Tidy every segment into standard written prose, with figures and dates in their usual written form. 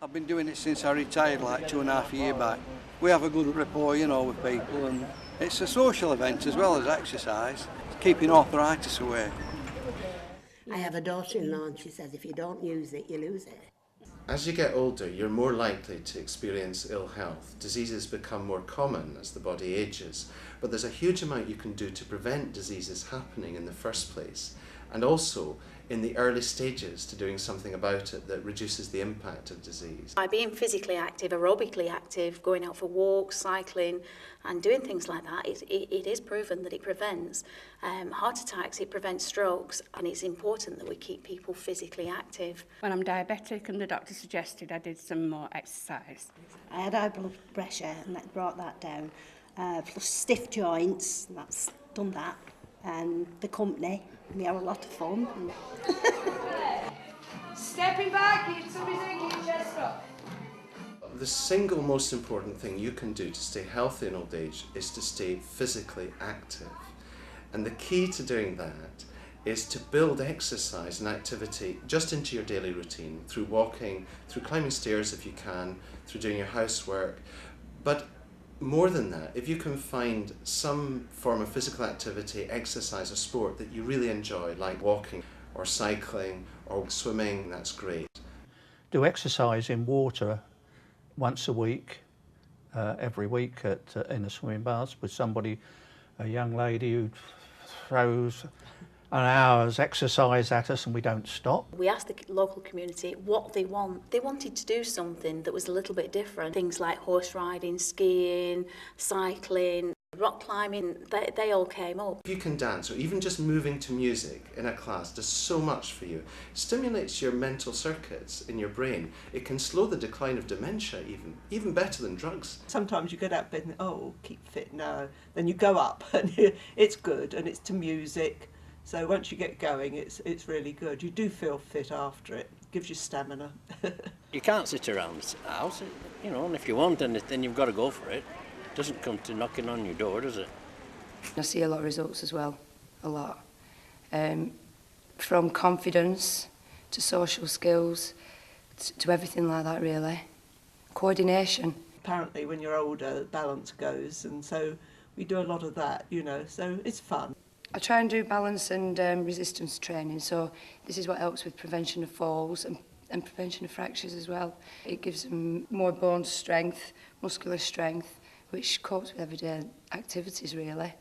I've been doing it since I retired like 2.5 years back. We have a good rapport, you know, with people, and it's a social event as well as exercise, keeping arthritis away. I have a daughter-in-law and she says if you don't use it, you lose it. As you get older, you're more likely to experience ill health. Diseases become more common as the body ages, but there's a huge amount you can do to prevent diseases happening in the first place, and also in the early stages to doing something about it that reduces the impact of disease. By being physically active, aerobically active, going out for walks, cycling and doing things like that, it is proven that it prevents heart attacks, it prevents strokes, and it's important that we keep people physically active. When I'm diabetic and the doctor suggested I did some more exercise. I had high blood pressure and that brought that down. Plus stiff joints, that's done that. And the company, we have a lot of fun. Stepping back, somebody's going to keep your chest up. The single most important thing you can do to stay healthy in old age is to stay physically active. And the key to doing that is to build exercise and activity just into your daily routine, through walking, through climbing stairs if you can, through doing your housework. But more than that, if you can find some form of physical activity, exercise or sport that you really enjoy, like walking or cycling or swimming, that's great. Do exercise in water once a week, every week in the swimming baths with somebody, a young lady who throws an hour's exercise at us and we don't stop. We asked the local community what they want. They wanted to do something that was a little bit different. Things like horse riding, skiing, cycling, rock climbing, they all came up. If you can dance, or even just moving to music in a class does so much for you. It stimulates your mental circuits in your brain. It can slow the decline of dementia even better than drugs. Sometimes you get out of bed and think, oh, keep fit now. Then you go up and it's good and it's to music. So once you get going, it's really good. You do feel fit after it. Gives you stamina. You can't sit around the house, you know, and if you want anything, you've got to go for it. It doesn't come to knocking on your door, does it? I see a lot of results as well, a lot. From confidence to social skills to everything like that, really. Coordination. Apparently when you're older, balance goes, and so we do a lot of that, you know, so it's fun. I try and do balance and resistance training, so this is what helps with prevention of falls and prevention of fractures as well. It gives them more bone strength, muscular strength, which copes with everyday activities really.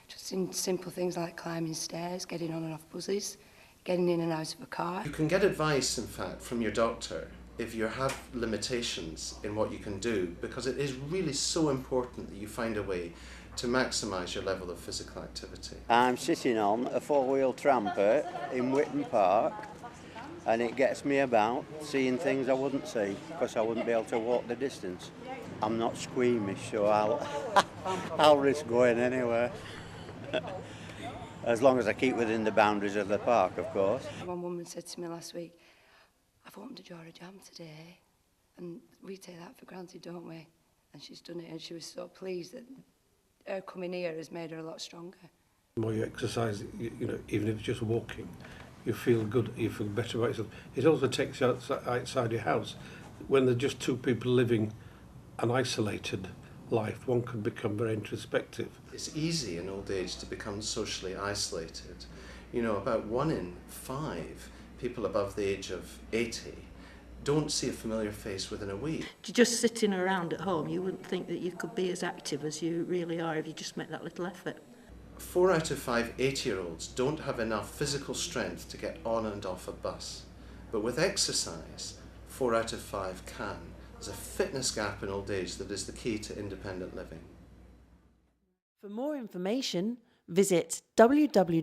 Just in simple things like climbing stairs, getting on and off buses, getting in and out of a car. You can get advice, in fact, from your doctor if you have limitations in what you can do, because it is really so important that you find a way to maximise your level of physical activity. I'm sitting on a four-wheel tramper in Whitton Park, and it gets me about, seeing things I wouldn't see because I wouldn't be able to walk the distance. I'm not squeamish, so I'll risk going anywhere. As long as I keep within the boundaries of the park, of course. One woman said to me last week, I've opened a jar of jam today, and we take that for granted, don't we? And she's done it, and she was so pleased that her coming here has made her a lot stronger. The more you exercise, you know, even if it's just walking, you feel good, you feel better about yourself. It also takes you outside your house. When there's just two people living an isolated life, one can become very introspective. It's easy in old age to become socially isolated. You know, about 1 in 5 people above the age of 80 don't see a familiar face within a week. Just sitting around at home, you wouldn't think that you could be as active as you really are if you just make that little effort. 4 out of 5 80-year-olds don't have enough physical strength to get on and off a bus. But with exercise, 4 out of 5 can. There's a fitness gap in old age that is the key to independent living. For more information, visit www.nhs.uk.